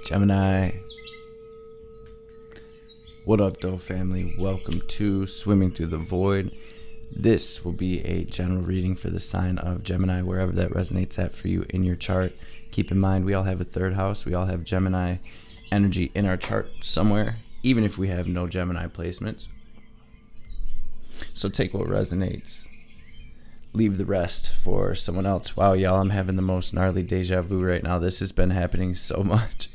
Gemini. What up, though, family? Welcome to Swimming Through the Void. This will be a general reading for the sign of Gemini, wherever that resonates at for you in your chart. Keep in mind, we all have a third house. We all have Gemini energy in our chart somewhere, even if we have no Gemini placements. So take what resonates. Leave the rest for someone else. Wow, y'all, I'm having the most gnarly deja vu right now. This has been happening so much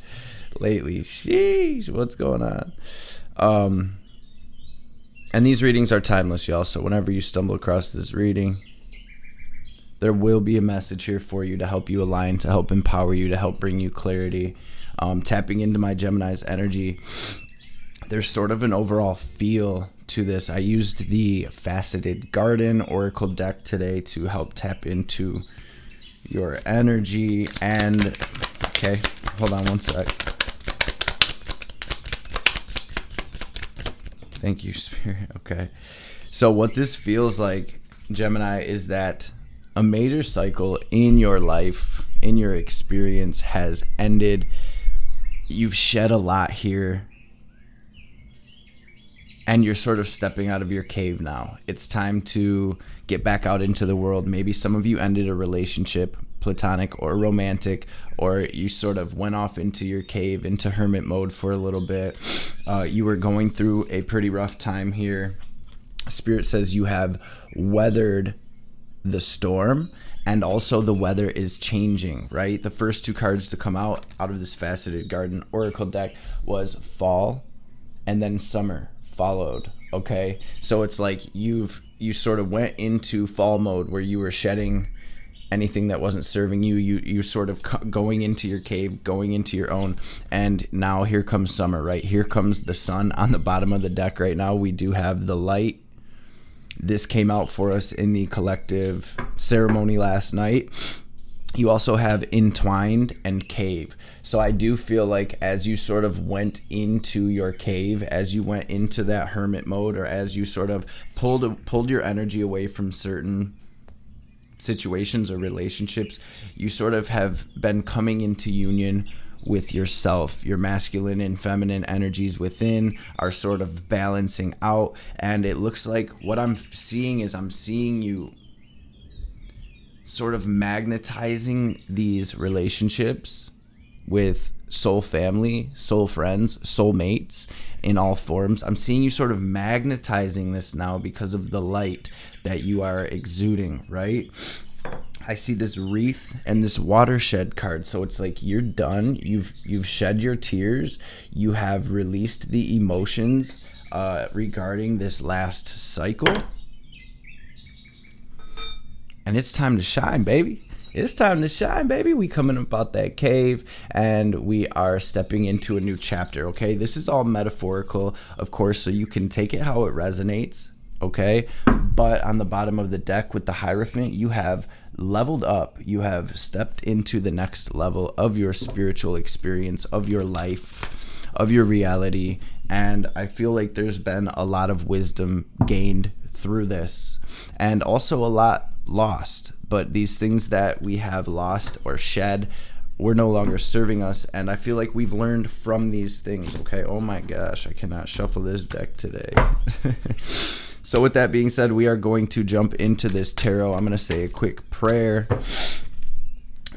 lately. Sheesh, what's going on? And these readings are timeless, y'all. So whenever you stumble across this reading, there will be a message here for you to help you align, to help empower you, to help bring you clarity. Tapping into my Gemini's energy, there's sort of an overall feel to this. I used the Faceted Garden Oracle deck today to help tap into your energy. And, okay, hold on one sec. Thank you, Spirit. Okay. So what this feels like, Gemini, is that a major cycle in your life, in your experience, has ended. You've shed a lot here, and you're sort of stepping out of your cave now. It's time to get back out into the world. Maybe some of you ended a relationship, platonic or romantic, or you sort of went off into your cave, into hermit mode for a little bit. You were going through a pretty rough time here. Spirit says you have weathered the storm, and also the weather is changing, right? The first two cards to come out of this Faceted Garden Oracle deck was fall, and then summer followed. Okay, so it's like you sort of went into fall mode where you were shedding anything that wasn't serving you. You sort of going into your cave, going into your own, and now here comes summer, right? Here comes the sun on the bottom of the deck right now. We do have the light. This came out for us in the collective ceremony last night. You also have entwined and cave. So I do feel like as you sort of went into your cave, as you went into that hermit mode, or as you sort of pulled your energy away from certain situations or relationships, you sort of have been coming into union with yourself. Your masculine and feminine energies within are sort of balancing out, and it looks like what I'm seeing is I'm seeing you sort of magnetizing these relationships with soul family, soul friends, soul mates in all forms. I'm seeing you sort of magnetizing this now because of the light that you are exuding, right? I see this wreath and this watershed card. So it's like you're done. You've shed your tears. You have released the emotions regarding this last cycle. And it's time to shine, baby. It's time to shine, baby. We coming up out that cave, and we are stepping into a new chapter, okay? This is all metaphorical, of course, so you can take it how it resonates, okay? But on the bottom of the deck with the Hierophant, you have leveled up. You have stepped into the next level of your spiritual experience, of your life, of your reality. And I feel like there's been a lot of wisdom gained through this, and also a lot lost. But these things that we have lost or shed were no longer serving us, and I feel like we've learned from these things, okay? Oh my gosh, I cannot shuffle this deck today. So with that being said, we are going to jump into this tarot. I'm going to say a quick prayer.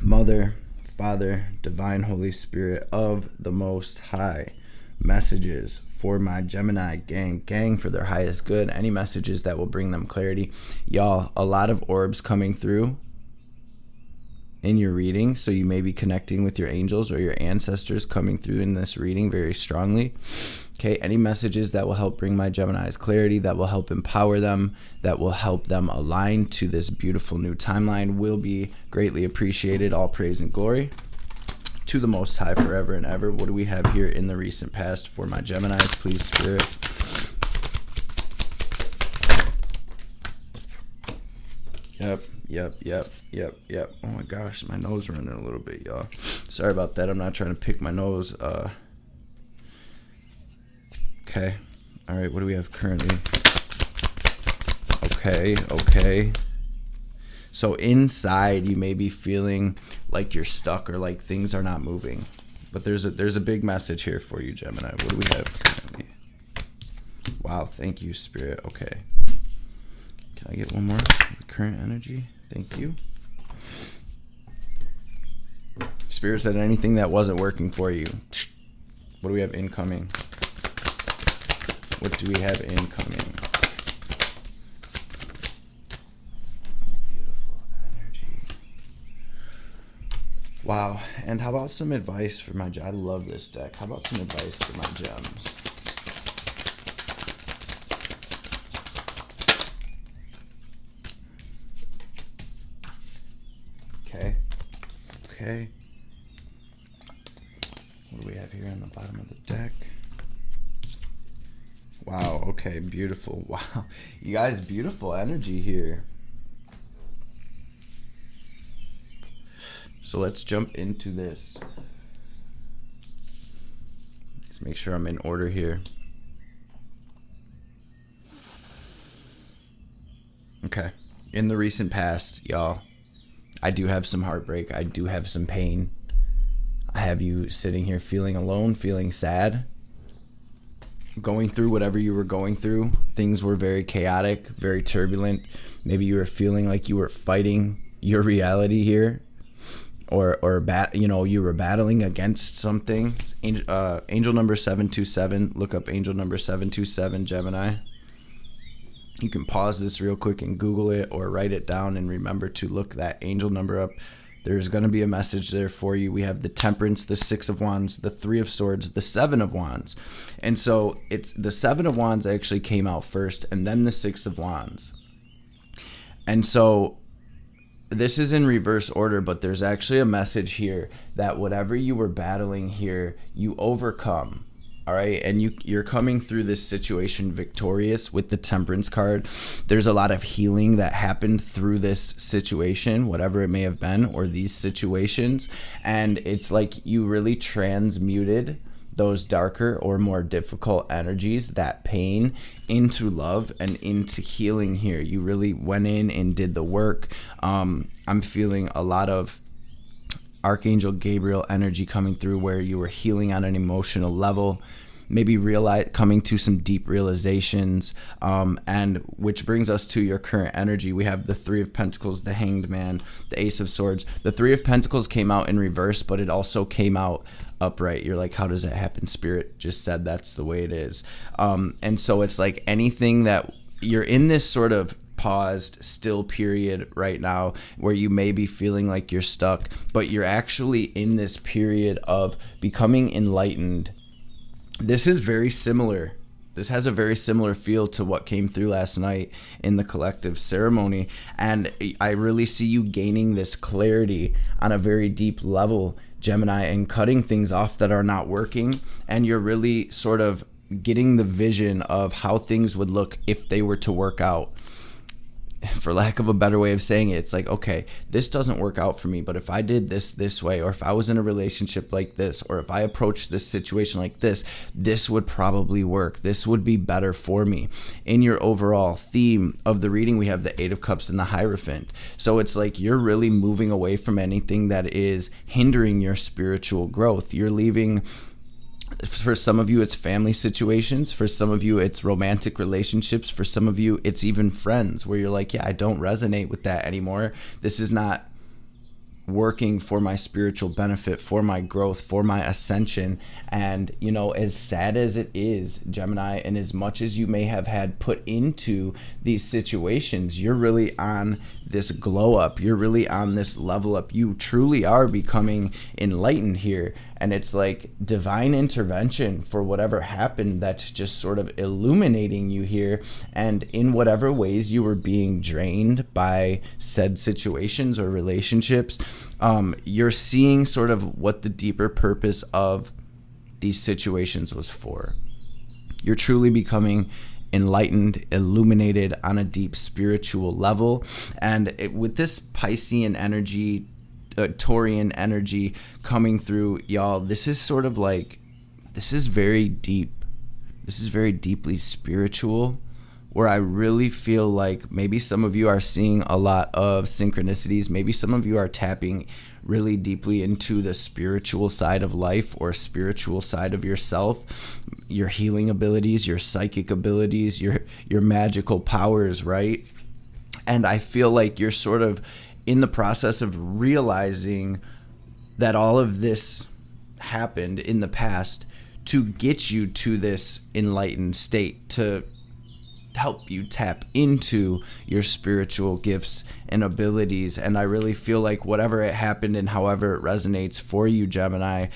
Mother, Father, Divine Holy Spirit of the Most High, messages for my Gemini gang for their highest good. Any messages that will bring them clarity. Y'all, a lot of orbs coming through in your reading, so you may be connecting with your angels or your ancestors coming through in this reading very strongly. Okay, any messages that will help bring my Gemini's clarity, that will help empower them, that will help them align to this beautiful new timeline will be greatly appreciated. All praise and glory to the Most High forever and ever. What do we have here in the recent past for my Geminis, please, Spirit? Yep. Oh my gosh, my nose running a little bit, y'all. Sorry about that. I'm not trying to pick my nose. Okay. All right, what do we have currently? Okay. So inside, you may be feeling like you're stuck or like things are not moving. But there's a big message here for you, Gemini. What do we have currently? Wow, thank you, Spirit. Okay. Can I get one more? The current energy. Thank you. Spirit said anything that wasn't working for you. What do we have incoming? What do we have incoming? Beautiful energy. Wow. And how about some advice for my I love this deck. How about some advice for my gems? Okay. What do we have here on the bottom of the deck? Wow, okay, beautiful. Wow. You guys, beautiful energy here. So let's jump into this. Let's make sure I'm in order here. Okay. In the recent past, y'all, I do have some heartbreak. I do have some pain. I have you sitting here feeling alone, feeling sad, going through whatever you were going through. Things were very chaotic, very turbulent. Maybe you were feeling like you were fighting your reality here, or you were battling against something. Angel number 727. Look up angel number 727, Gemini. You can pause this real quick and Google it or write it down and remember to look that angel number up. There's going to be a message there for you. We have the Temperance, the Six of Wands, the Three of Swords, the Seven of Wands. And so it's the Seven of Wands actually came out first and then the Six of Wands. And so this is in reverse order, but there's actually a message here that whatever you were battling here, you overcome. All right, and you're coming through this situation victorious with the Temperance card. There's a lot of healing that happened through this situation, whatever it may have been, or these situations. And it's like you really transmuted those darker or more difficult energies, that pain, into love and into healing here. You really went in and did the work. I'm feeling a lot of Archangel Gabriel energy coming through where you were healing on an emotional level, maybe coming to some deep realizations, and which brings us to your current energy. We have the Three of Pentacles, the Hanged Man, the Ace of Swords. The Three of Pentacles came out in reverse, but it also came out upright. You're like, how does that happen? Spirit just said that's the way it is. And so it's like anything that you're in this sort of paused still period right now where you may be feeling like you're stuck, but you're actually in this period of becoming enlightened. This is very similar. This has a very similar feel to what came through last night in the collective ceremony. And I really see you gaining this clarity on a very deep level, Gemini, and cutting things off that are not working. And you're really sort of getting the vision of how things would look if they were to work out. For lack of a better way of saying it, it's like, okay, this doesn't work out for me, but if I did this way, or if I was in a relationship like this, or if I approached this situation like this would probably work. This would be better for me. In your overall theme of the reading, we have the Eight of Cups and the Hierophant. So it's like you're really moving away from anything that is hindering your spiritual growth. You're leaving. For some of you, it's family situations. For some of you, it's romantic relationships. For some of you, it's even friends where you're like, yeah, I don't resonate with that anymore. This is not working for my spiritual benefit, for my growth, for my ascension. And, you know, as sad as it is, Gemini, and as much as you may have had put into these situations, you're really on this glow up. You're really on this level up. You truly are becoming enlightened here. And it's like divine intervention for whatever happened that's just sort of illuminating you here. And in whatever ways you were being drained by said situations or relationships, you're seeing sort of what the deeper purpose of these situations was for. You're truly becoming enlightened, illuminated on a deep spiritual level. And with this Piscean energy, Taurian energy coming through, y'all, this is sort of like, this is very deep. This is very deeply spiritual, where I really feel like maybe some of you are seeing a lot of synchronicities. Maybe some of you are tapping really deeply into the spiritual side of life or spiritual side of yourself, your healing abilities, your psychic abilities, your magical powers, right? And I feel like you're sort of in the process of realizing that all of this happened in the past to get you to this enlightened state, to help you tap into your spiritual gifts and abilities. And I really feel like whatever it happened and however it resonates for you, Gemini,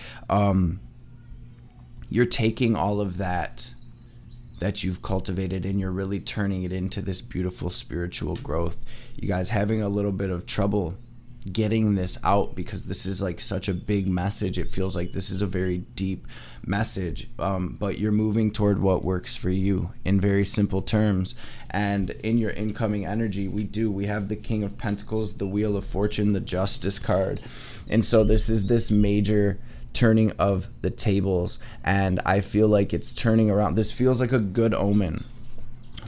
you're taking all of that you've cultivated and you're really turning it into this beautiful spiritual growth. You guys having a little bit of trouble getting this out because this is like such a big message. It feels like this is a very deep message, but you're moving toward what works for you in very simple terms. And in your incoming energy, we have the King of Pentacles, the Wheel of Fortune, the Justice card. And so this is this major turning of the tables, and I feel like it's turning around. This feels like a good omen,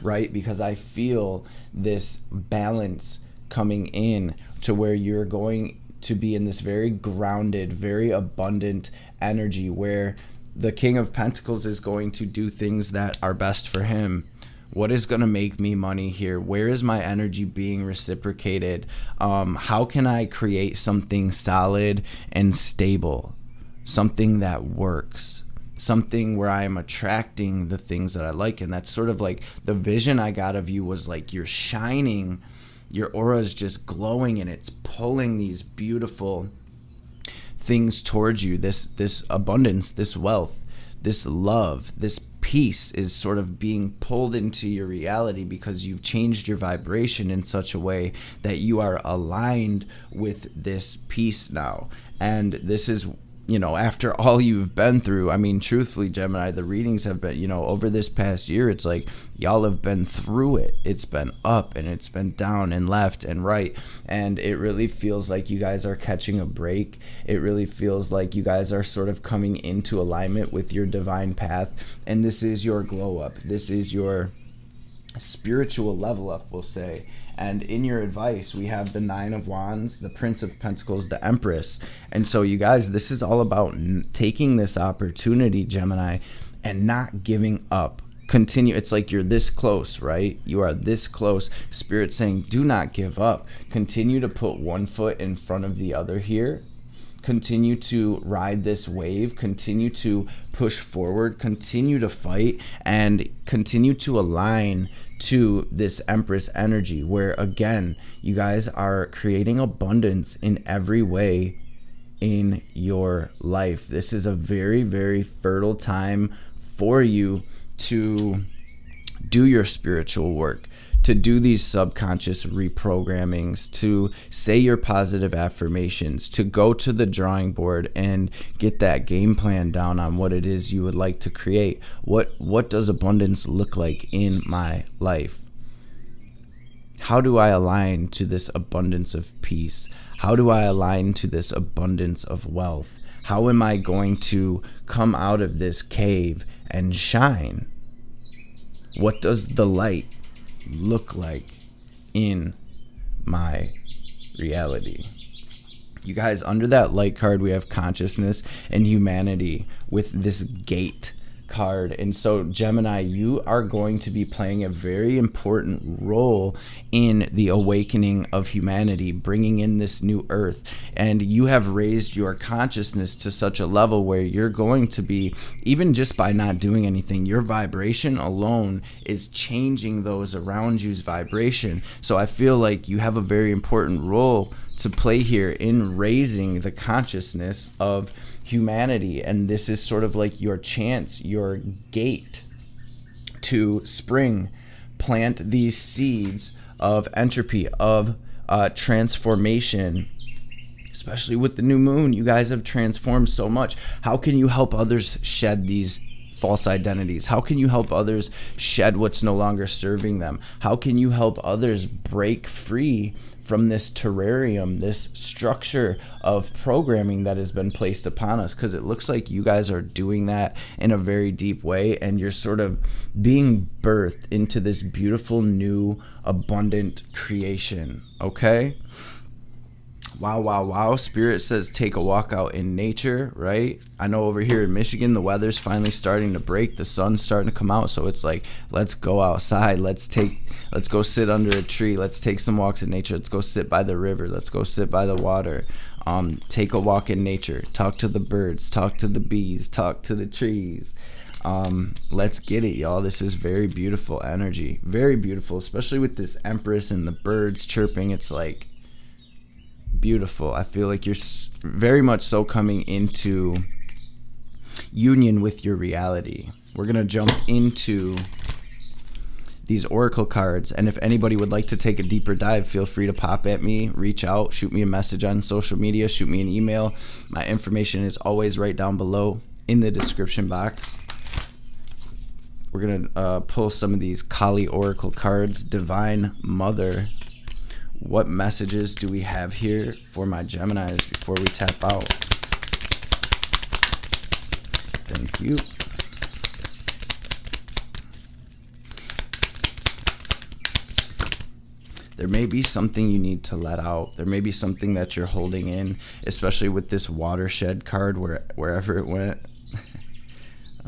right? Because I feel this balance coming in to where you're going to be in this very grounded, very abundant energy where the King of Pentacles is going to do things that are best for him. What is going to make me money here? Where is my energy being reciprocated? How can I create something solid and stable? Something that works. Something where I am attracting the things that I like. And that's sort of like the vision I got of you was like you're shining. Your aura is just glowing and it's pulling these beautiful things towards you. This abundance, this wealth, this love, this peace is sort of being pulled into your reality because you've changed your vibration in such a way that you are aligned with this peace now. And this is, after all you've been through, I mean, truthfully, Gemini, the readings have been, over this past year, it's like y'all have been through it. It's been up and it's been down and left and right. And it really feels like you guys are catching a break. It really feels like you guys are sort of coming into alignment with your divine path. And this is your glow up. This is your spiritual level up, we'll say. And in your advice, we have the Nine of Wands, the Prince of Pentacles, the Empress. And so you guys, this is all about taking this opportunity, Gemini, and not giving up. Continue. It's like you're this close, right? You are this close. Spirit saying, do not give up. Continue to put one foot in front of the other here. Continue to ride this wave. Continue to push forward. Continue to fight and continue to align to this Empress energy where, again, you guys are creating abundance in every way in your life. This is a very, very fertile time for you to do your spiritual work, to do these subconscious reprogrammings, to say your positive affirmations, to go to the drawing board and get that game plan down on what it is you would like to create. What does abundance look like in my life? How do I align to this abundance of peace? How do I align to this abundance of wealth? How am I going to come out of this cave and shine? What does the light look like in my reality? You guys, under that light card, we have consciousness and humanity with this gate card. And so, Gemini, you are going to be playing a very important role in the awakening of humanity, bringing in this new earth. And you have raised your consciousness to such a level where you're going to be, even just by not doing anything, your vibration alone is changing those around you's vibration. So I feel like you have a very important role to play here in raising the consciousness of humanity. And this is sort of like your chance, your gate to plant these seeds of entropy, of transformation. Especially with the new moon, you guys have transformed so much. How can you help others shed these false identities? How can you help others shed what's no longer serving them? How can you help others break free from this terrarium, this structure of programming that has been placed upon us? Because it looks like you guys are doing that in a very deep way, and you're sort of being birthed into this beautiful, new, abundant creation, okay? Wow, wow, wow. Spirit says take a walk out in nature, right? I know over here in Michigan, the weather's finally starting to break. The sun's starting to come out. So it's like, let's go outside. Let's go sit under a tree. Let's take some walks in nature. Let's go sit by the river. Let's go sit by the water. Take a walk in nature. Talk to the birds. Talk to the bees. Talk to the trees. Let's get it, y'all. This is very beautiful energy. Very beautiful, especially with this Empress and the birds chirping. It's like beautiful. I feel like you're very much so coming into union with your reality. We're going to jump into these oracle cards, and if anybody would like to take a deeper dive, feel free to pop at me, reach out, shoot me a message on social media, shoot me an email. My information is always right down below in the description box. We're going to pull some of these Kali oracle cards. Divine Mother, what messages do we have here for my Geminis before we tap out? Thank you. There may be something you need to let out. There may be something that you're holding in, especially with this watershed card wherever it went.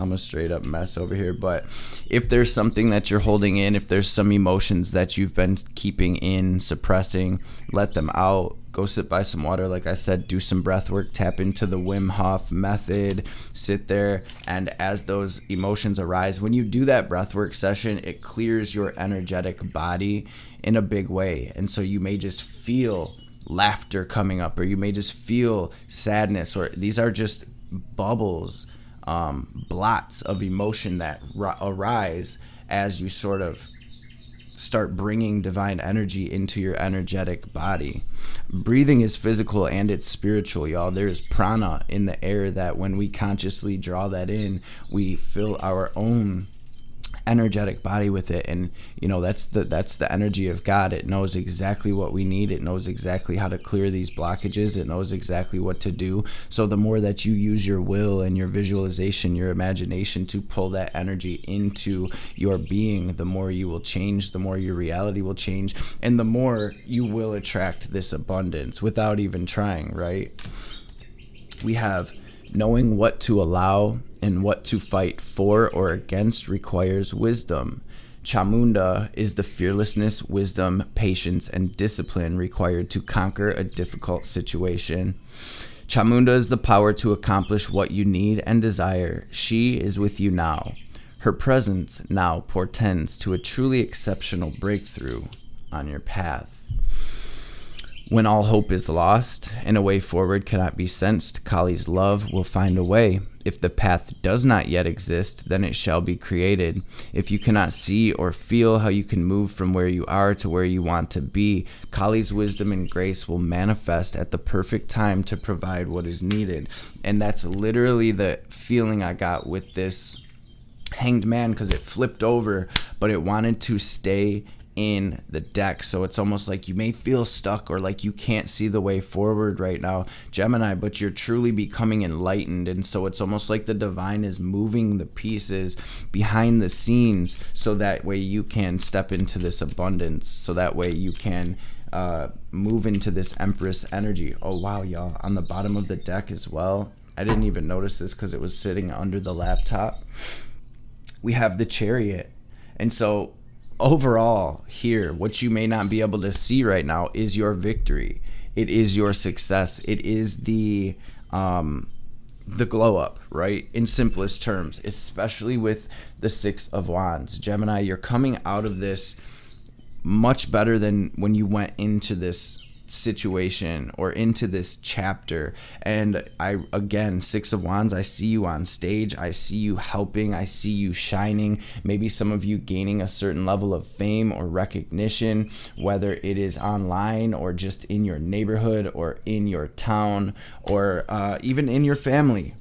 I'm a straight up mess over here, but if there's something that you're holding in, if there's some emotions that you've been keeping in, suppressing, let them out. Go sit by some water. Like I said, do some breath work, tap into the Wim Hof method, sit there, and as those emotions arise, when you do that breath work session, it clears your energetic body in a big way. And so you may just feel laughter coming up, or you may just feel sadness, or these are just bubbles, blots of emotion that arise as you sort of start bringing divine energy into your energetic body. Breathing is physical and it's spiritual, y'all. There's prana in the air that when we consciously draw that in, we fill our own energetic body with it. And that's the energy of God. It knows exactly what we need. It knows exactly how to clear these blockages. It knows exactly what to do. So the more that you use your will and your visualization, your imagination to pull that energy into your being, the more you will change, the more your reality will change, and the more you will attract this abundance without even trying, right? We have knowing what to allow and what to fight for or against requires wisdom. Chamunda is the fearlessness, wisdom, patience, and discipline required to conquer a difficult situation. Chamunda is the power to accomplish what you need and desire. She is with you now. Her presence now portends to a truly exceptional breakthrough on your path. When all hope is lost and a way forward cannot be sensed, Kali's love will find a way. If the path does not yet exist, then it shall be created. If you cannot see or feel how you can move from where you are to where you want to be, Kali's wisdom and grace will manifest at the perfect time to provide what is needed. And that's literally the feeling I got with this Hanged Man, because it flipped over, but it wanted to stay in the deck. So it's almost like you may feel stuck or like you can't see the way forward right now, Gemini, but you're truly becoming enlightened. And so it's almost like the divine is moving the pieces behind the scenes so that way you can step into this abundance, so that way you can move into this Empress energy. Oh wow, y'all, on the bottom of the deck as well, I didn't even notice this because it was sitting under the laptop, we have the Chariot. And so overall here, what you may not be able to see right now is your victory. It is your success. It is the glow up, right? In simplest terms, especially with the Six of Wands. Gemini, you're coming out of this much better than when you went into this situation or into this chapter. And again, Six of Wands, I see you on stage, I see you helping, I see you shining, maybe some of you gaining a certain level of fame or recognition, whether it is online or just in your neighborhood or in your town or even in your family.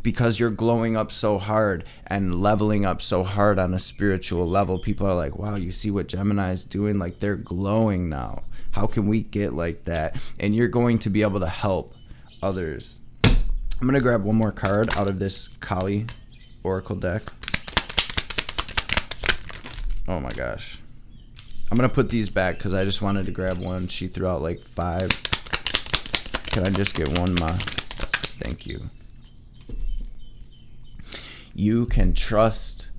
because you're glowing up so hard and leveling up so hard on a spiritual level. People are like, wow, you see what Gemini is doing? Like, they're glowing now. How can we get like that? And you're going to be able to help others. I'm going to grab one more card out of this Kali Oracle deck. Oh my gosh. I'm going to put these back because I just wanted to grab one. She threw out like 5. Can I just get one, Ma? Thank you. You can trust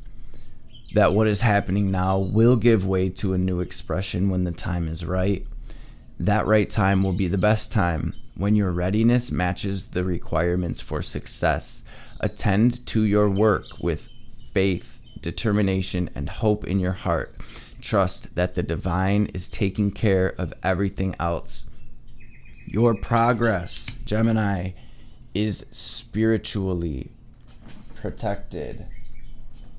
that what is happening now will give way to a new expression when the time is right. That right time will be the best time, when your readiness matches the requirements for success. Attend to your work with faith, determination, and hope in your heart. Trust that the divine is taking care of everything else. Your progress, Gemini, is spiritually protected.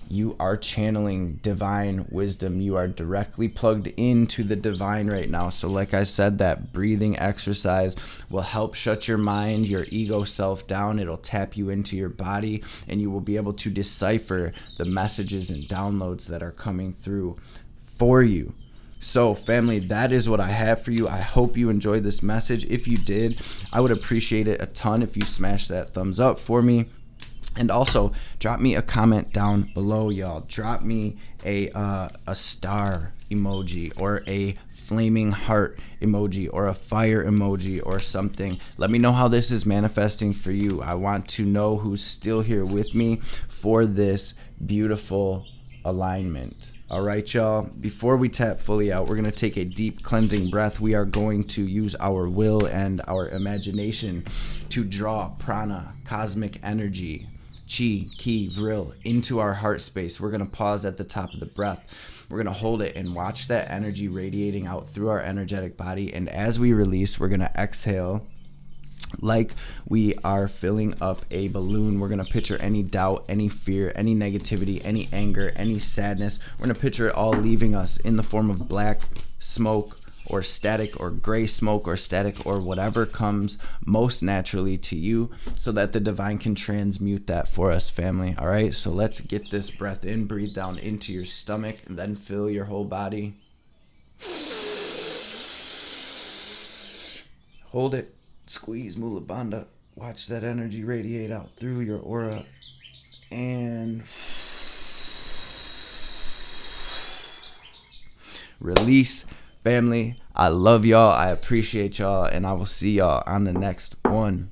You are channeling divine wisdom. You are directly plugged into the divine right now. So like I said, that breathing exercise will help shut your mind, your ego self down. It'll tap you into your body, and you will be able to decipher the messages and downloads that are coming through for you. So family, that is what I have for you. I hope you enjoyed this message. If you did, I would appreciate it a ton if you smash that thumbs up for me. And also, drop me a comment down below, y'all. Drop me a star emoji or a flaming heart emoji or a fire emoji or something. Let me know how this is manifesting for you. I want to know who's still here with me for this beautiful alignment. All right, y'all. Before we tap fully out, we're going to take a deep cleansing breath. We are going to use our will and our imagination to draw prana, cosmic energy, chi, ki, vril, into our heart space. We're going to pause at the top of the breath. We're going to hold it and watch that energy radiating out through our energetic body. And as we release, we're going to exhale like we are filling up a balloon. We're going to picture any doubt, any fear, any negativity, any anger, any sadness. We're going to picture it all leaving us in the form of black smoke or static or gray smoke or static or whatever comes most naturally to you, so that the divine can transmute that for us, family. All right, so let's get this breath in. Breathe down into your stomach and then fill your whole body. Hold it. Squeeze Mula Bandha. Watch that energy radiate out through your aura. And release. Family, I love y'all. I appreciate y'all. And I will see y'all on the next one.